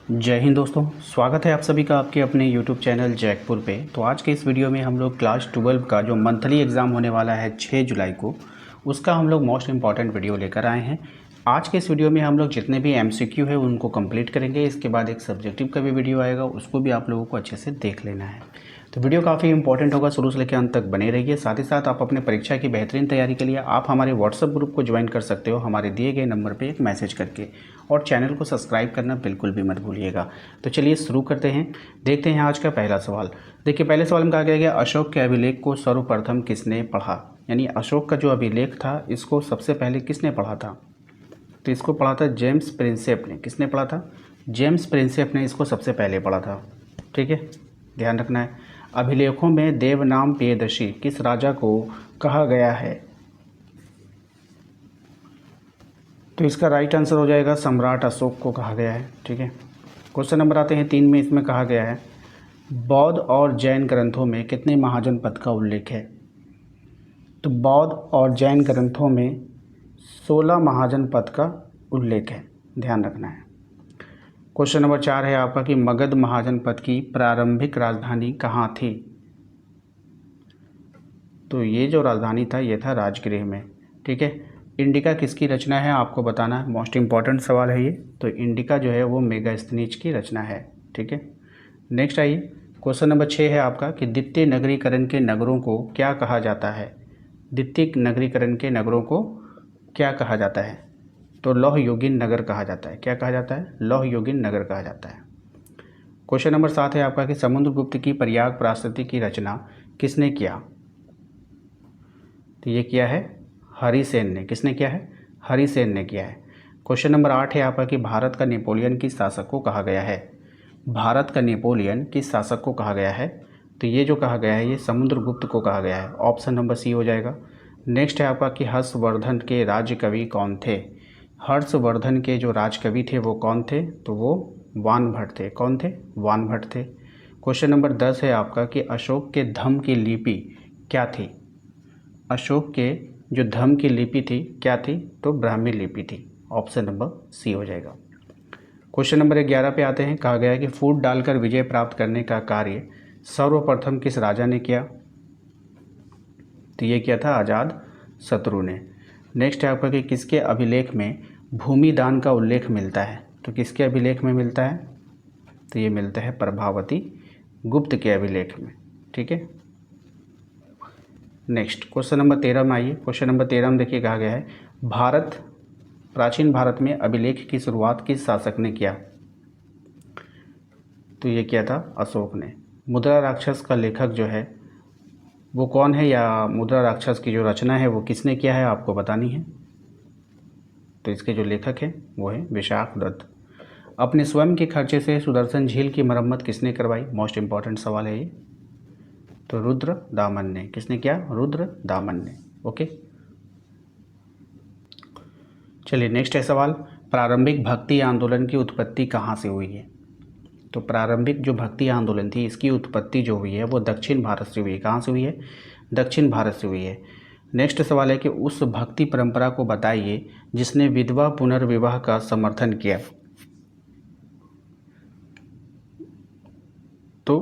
जय हिंद दोस्तों, स्वागत है आप सभी का आपके अपने YouTube चैनल जैकपुर पे। तो आज के इस वीडियो में हम लोग क्लास 12 का जो मंथली एग्ज़ाम होने वाला है 6 जुलाई को, उसका हम लोग मोस्ट इम्पॉर्टेंट वीडियो लेकर आए हैं। आज के इस वीडियो में हम लोग जितने भी MCQ है उनको कंप्लीट करेंगे। इसके बाद एक सब्जेक्टिव का भी वीडियो आएगा, उसको भी आप लोगों को अच्छे से देख लेना है। तो वीडियो काफ़ी इंपॉर्टेंट होगा, शुरू से लेकर अंत तक बने रहिए। साथ ही साथ आप अपने परीक्षा की बेहतरीन तैयारी के लिए आप हमारे व्हाट्सएप ग्रुप को ज्वाइन कर सकते हो हमारे दिए गए नंबर पे एक मैसेज करके, और चैनल को सब्सक्राइब करना बिल्कुल भी मत भूलिएगा। तो चलिए शुरू करते हैं, देखते हैं आज का पहला सवाल। देखिए, पहले सवाल में कहा गया अशोक के अभिलेख को सर्वप्रथम किसने पढ़ा, यानी अशोक का जो अभिलेख था इसको सबसे पहले किसने पढ़ा था। तो इसको पढ़ा था जेम्स प्रिंसेप ने। किसने पढ़ा था? जेम्स प्रिंसेप ने इसको सबसे पहले पढ़ा था। ठीक है, ध्यान रखना है। अभिलेखों में देवनाम प्रियदर्शी किस राजा को कहा गया है? तो इसका राइट आंसर हो जाएगा सम्राट अशोक को कहा गया है। ठीक है, क्वेश्चन नंबर आते हैं 3 में। इसमें कहा गया है बौद्ध और जैन ग्रंथों में कितने महाजनपद का उल्लेख है? तो बौद्ध और जैन ग्रंथों में 16 महाजनपद का उल्लेख है, ध्यान रखना है। क्वेश्चन नंबर 4 है आपका कि मगध महाजनपद की प्रारंभिक राजधानी कहाँ थी? तो ये जो राजधानी था ये था राजगृह में। ठीक है, इंडिका किसकी रचना है आपको बताना है, मोस्ट इम्पॉर्टेंट सवाल है ये। तो इंडिका जो है वो मेगास्थनीज की रचना है। ठीक है, नेक्स्ट आइए, क्वेश्चन नंबर 6 है आपका कि द्वितीय नगरीकरण के नगरों को क्या कहा जाता है? द्वितीय नगरीकरण के नगरों को क्या कहा जाता है? तो लौह युगीन नगर कहा जाता है। क्या कहा जाता है? लौह युगीन नगर कहा जाता है। क्वेश्चन नंबर 7 है आपका कि समुद्रगुप्त की प्रयाग प्राशस्त्य की रचना किसने किया? तो ये किया है हरिसेन ने। किसने किया है? हरिसेन ने किया है। क्वेश्चन नंबर 8 है आपका कि भारत का नेपोलियन किस शासक को कहा गया है? भारत का नेपोलियन किस शासक को कहा गया है? तो ये जो कहा गया है ये समुद्रगुप्त को कहा गया है। ऑप्शन नंबर सी हो जाएगा। नेक्स्ट है आपका कि हर्षवर्धन के राज्य कवि कौन थे? हर्षवर्धन के जो राजकवि थे वो कौन थे? तो वो वानभट्ट थे। कौन थे? वानभट्ट थे। क्वेश्चन नंबर 10 है आपका कि अशोक के धम्म की लिपि क्या थी? अशोक के जो धम्म की लिपि थी क्या थी? तो ब्राह्मी लिपि थी। ऑप्शन नंबर सी हो जाएगा। क्वेश्चन नंबर 11 पे आते हैं। कहा गया है कि फूट डालकर विजय प्राप्त करने का कार्य सर्वप्रथम किस राजा ने किया? तो ये किया था अजात शत्रु ने। नेक्स्ट है आपका कि किसके अभिलेख में भूमि दान का उल्लेख मिलता है? तो किसके अभिलेख में मिलता है? तो ये मिलता है प्रभावती गुप्त के अभिलेख में। ठीक है, नेक्स्ट क्वेश्चन नंबर 13 में आइए। क्वेश्चन नंबर 13 में देखिए कहा गया है प्राचीन भारत में अभिलेख की शुरुआत किस शासक ने किया? तो ये किया था अशोक ने। मुद्रा राक्षस का लेखक जो है वो कौन है, या मुद्रा राक्षस की जो रचना है वो किसने किया है आपको बतानी है। तो इसके जो लेखक हैं वो है विशाख दत्त। अपने स्वयं के खर्चे से सुदर्शन झील की मरम्मत किसने करवाई? मोस्ट इंपॉर्टेंट सवाल है ये। तो रुद्र दामन ने। किसने किया? रुद्र दामन ने। ओके, चलिए नेक्स्ट है सवाल, प्रारंभिक भक्ति आंदोलन की उत्पत्ति कहाँ से हुई है? तो प्रारंभिक जो भक्ति आंदोलन थी इसकी उत्पत्ति जो हुई है वो दक्षिण भारत से हुई है। कहाँ से हुई है? दक्षिण भारत से हुई है। नेक्स्ट सवाल है कि उस भक्ति परंपरा को बताइए जिसने विधवा पुनर्विवाह का समर्थन किया। तो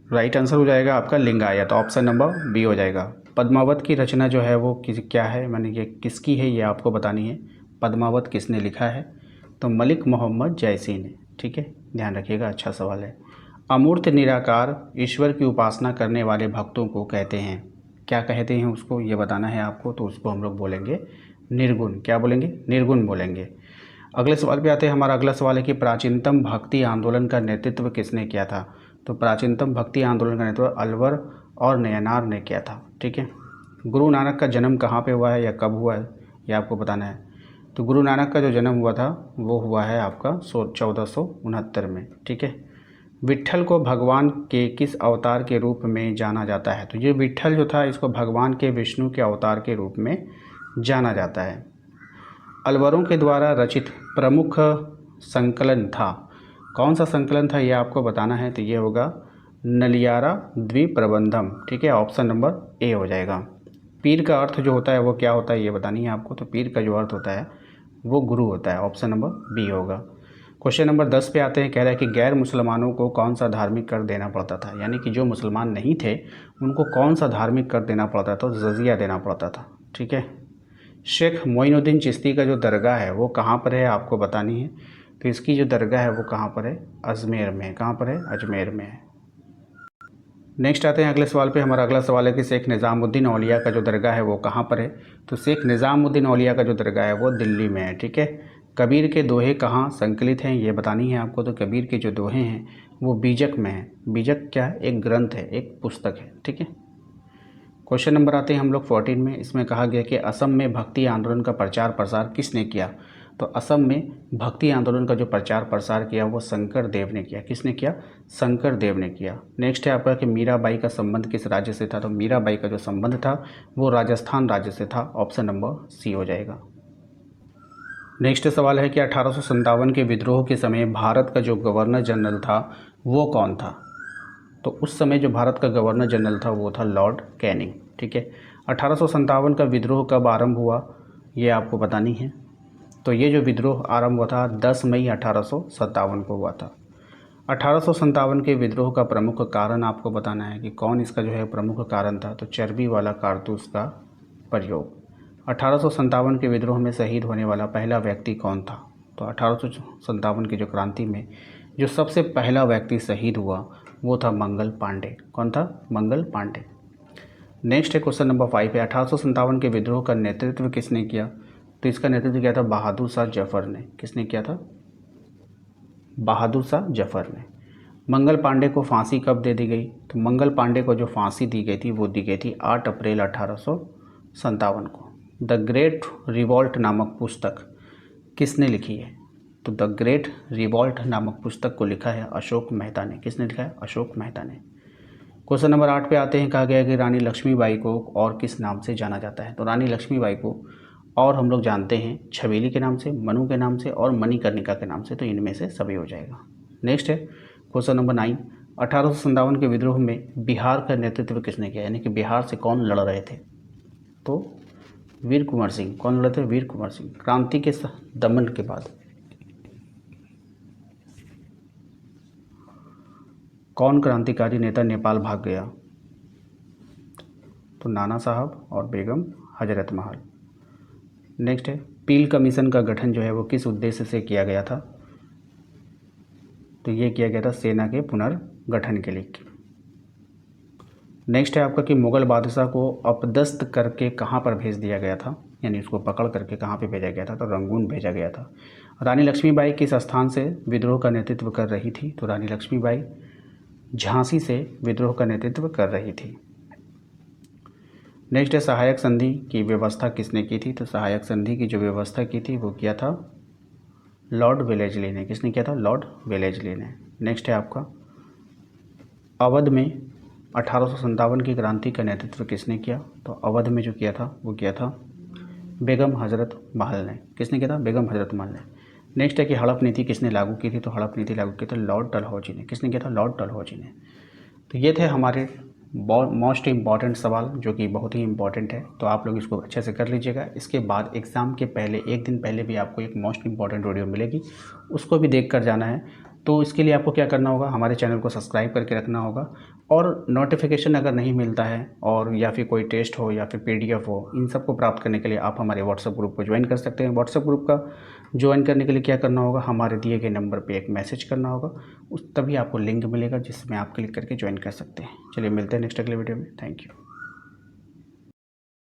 राइट आंसर हो जाएगा आपका लिंगायत। ऑप्शन नंबर बी हो जाएगा। पद्मावत की रचना जो है वो क्या है, माने ये किसकी है ये आपको बतानी है। पद्मावत किसने लिखा है? तो मलिक मोहम्मद जैसी ने। ठीक है, ध्यान रखिएगा, अच्छा सवाल है। अमूर्त निराकार ईश्वर की उपासना करने वाले भक्तों को कहते हैं, क्या कहते हैं उसको ये बताना है आपको। तो उसको हम लोग बोलेंगे निर्गुण। क्या बोलेंगे? निर्गुण बोलेंगे। अगले सवाल पे आते हैं। हमारा अगला सवाल है कि प्राचीनतम भक्ति आंदोलन का नेतृत्व किसने किया था? तो प्राचीनतम भक्ति आंदोलन का नेतृत्व अलवर और नयनार ने किया था। ठीक है, गुरु नानक का जन्म कहाँ पे हुआ है या कब हुआ है ये आपको बताना है। तो गुरु नानक का जो जन्म हुआ था वो हुआ है आपका 1469 में। ठीक है, विट्ठल को भगवान के किस अवतार के रूप में जाना जाता है? तो ये विट्ठल जो था इसको भगवान के विष्णु के अवतार के रूप में जाना जाता है। अलवरों के द्वारा रचित प्रमुख संकलन था, कौन सा संकलन था ये आपको बताना है। तो ये होगा नलियारा द्विप्रबंधम। ठीक है, ऑप्शन नंबर ए हो जाएगा। पीर का अर्थ जो होता है वो क्या होता है ये बतानी है आपको। तो पीर का जो अर्थ होता है वो गुरु होता है। ऑप्शन नंबर बी होगा। क्वेश्चन नंबर 10 पे आते हैं। कह रहा है कि गैर मुसलमानों को कौन सा धार्मिक कर देना पड़ता था, यानी कि जो मुसलमान नहीं थे उनको कौन सा धार्मिक कर देना पड़ता था, तो जजिया देना पड़ता था। ठीक है। शेख मोइनुद्दीन चिश्ती का जो दरगाह है वो कहाँ पर है, आपको बतानी है। तो इसकी जो दरगाह है वो कहाँ पर है, अजमेर में। कहाँ पर है, अजमेर में है। नेक्स्ट आते हैं अगले सवाल पे। हमारा अगला सवाल है कि शेख निज़ामुद्दीन औलिया का जो दरगाह है वो कहाँ पर है। तो शेख निज़ामुद्दीन औलिया का जो दरगाह है वो दिल्ली में है। ठीक है। कबीर के दोहे कहाँ संकलित हैं, ये बतानी है आपको। तो कबीर के जो दोहे हैं वो बीजक में है। बीजक क्या है, एक ग्रंथ है, एक पुस्तक है। ठीक है। क्वेश्चन नंबर आते हैं हम लोग 14 में। इसमें कहा गया कि असम में भक्ति आंदोलन का प्रचार प्रसार किसने किया। तो असम में भक्ति आंदोलन का जो प्रचार प्रसार किया वो शंकर देव ने किया। किसने किया, शंकर देव ने किया। नेक्स्ट है आपका कि मीराबाई का संबंध किस राज्य से था। तो मीराबाई का जो संबंध था वो राजस्थान राज्य से था। ऑप्शन नंबर सी हो जाएगा। नेक्स्ट सवाल है कि 1857 के विद्रोह के समय भारत का जो गवर्नर जनरल था वो कौन था। तो उस समय जो भारत का गवर्नर जनरल था वो था लॉर्ड कैनिंग। ठीक है। 1857 का विद्रोह कब आरंभ हुआ, ये आपको बतानी है। तो ये जो विद्रोह आरंभ हुआ था 10 मई 1857 को हुआ था। 1857 के विद्रोह का प्रमुख कारण आपको बताना है कि कौन इसका जो है प्रमुख कारण था। तो चर्बी वाला कारतूस का प्रयोग। 1857 के विद्रोह में शहीद होने वाला पहला व्यक्ति कौन था। तो 1857 की जो क्रांति में जो सबसे पहला व्यक्ति शहीद हुआ वो था मंगल पांडे। कौन था, मंगल पांडे। नेक्स्ट है क्वेश्चन नंबर 5 है। 1857 के विद्रोह का नेतृत्व किसने किया। तो इसका नेतृत्व किया था बहादुर शाह जफर ने। किसने किया था, बहादुर शाह जफर ने। मंगल पांडे को फांसी कब दे दी गई। तो मंगल पांडे को जो फांसी दी गई थी वो दी गई थी 8 अप्रैल 1857 को। द ग्रेट रिवॉल्ट नामक पुस्तक किसने लिखी है। तो द ग्रेट रिवॉल्ट नामक पुस्तक को लिखा है अशोक मेहता ने। किसने लिखा है, अशोक मेहता ने। क्वेश्चन नंबर 8 पे आते हैं। कहा गया है कि रानी लक्ष्मीबाई को और किस नाम से जाना जाता है। तो रानी लक्ष्मीबाई को और हम लोग जानते हैं छबीली के नाम से, मनु के नाम से और मणिकर्णिका के नाम से। तो इनमें से सभी हो जाएगा। नेक्स्ट है क्वेश्चन नंबर 9। 1857 के विद्रोह में बिहार का नेतृत्व किसने किया, यानी कि बिहार से कौन लड़ रहे थे। तो वीर कुंवर सिंह। कौन लड़े थे, वीर कुंवर सिंह। क्रांति के दमन के बाद कौन क्रांतिकारी नेता नेपाल भाग गया। तो नाना साहब और बेगम हजरत महल। नेक्स्ट है पील कमीशन का गठन जो है वो किस उद्देश्य से किया गया था। तो ये किया गया था सेना के पुनर्गठन के लिए। नेक्स्ट है आपका कि मुग़ल बादशाह को अपदस्थ करके कहाँ पर भेज दिया गया था, यानी उसको पकड़ करके कहाँ पे भेजा गया था। तो रंगून भेजा गया था। रानी लक्ष्मीबाई किस स्थान से विद्रोह का नेतृत्व कर रही थी। तो रानी लक्ष्मीबाई झांसी से विद्रोह का नेतृत्व कर रही थी। नेक्स्ट है सहायक संधि की व्यवस्था किसने की थी। तो सहायक संधि की जो व्यवस्था की थी वो किया था लॉर्ड वेलेस्ली ने। किसने किया था, लॉर्ड वेलेस्ली ने। नेक्स्ट है आपका अवध में 1857 की क्रांति का नेतृत्व किसने किया। तो अवध में जो किया था वो किया था बेगम हजरत महल ने। किसने किया था, बेगम हजरत महल ने। नेक्स्ट है कि हड़प नीति किसने लागू की थी। तो हड़प नीति लागू की थी लॉर्ड डलहौजी ने। किसने किया था, लॉर्ड डलहौजी ने। तो ये थे हमारे मोस्ट इम्पॉर्टेंट सवाल जो कि बहुत ही इम्पॉर्टेंट है। तो आप लोग इसको अच्छे से कर लीजिएगा। इसके बाद एग्ज़ाम के पहले एक दिन पहले भी आपको एक मोस्ट इम्पॉर्टेंट वीडियो मिलेगी, उसको भी देख कर जाना है। तो इसके लिए आपको क्या करना होगा, हमारे चैनल को सब्सक्राइब करके रखना होगा और नोटिफिकेशन अगर नहीं मिलता है और या फिर कोई टेस्ट हो या फिर PDF हो, इन सब को प्राप्त करने के लिए आप हमारे व्हाट्सएप ग्रुप को ज्वाइन कर सकते हैं। व्हाट्सएप ग्रुप का ज्वाइन करने के लिए क्या करना होगा, हमारे दिए गए नंबर पे एक मैसेज करना होगा, उस तभी आपको लिंक मिलेगा जिसमें आप क्लिक करके ज्वाइन कर सकते हैं। चलिए मिलते हैं नेक्स्ट अगले वीडियो में। Thank you.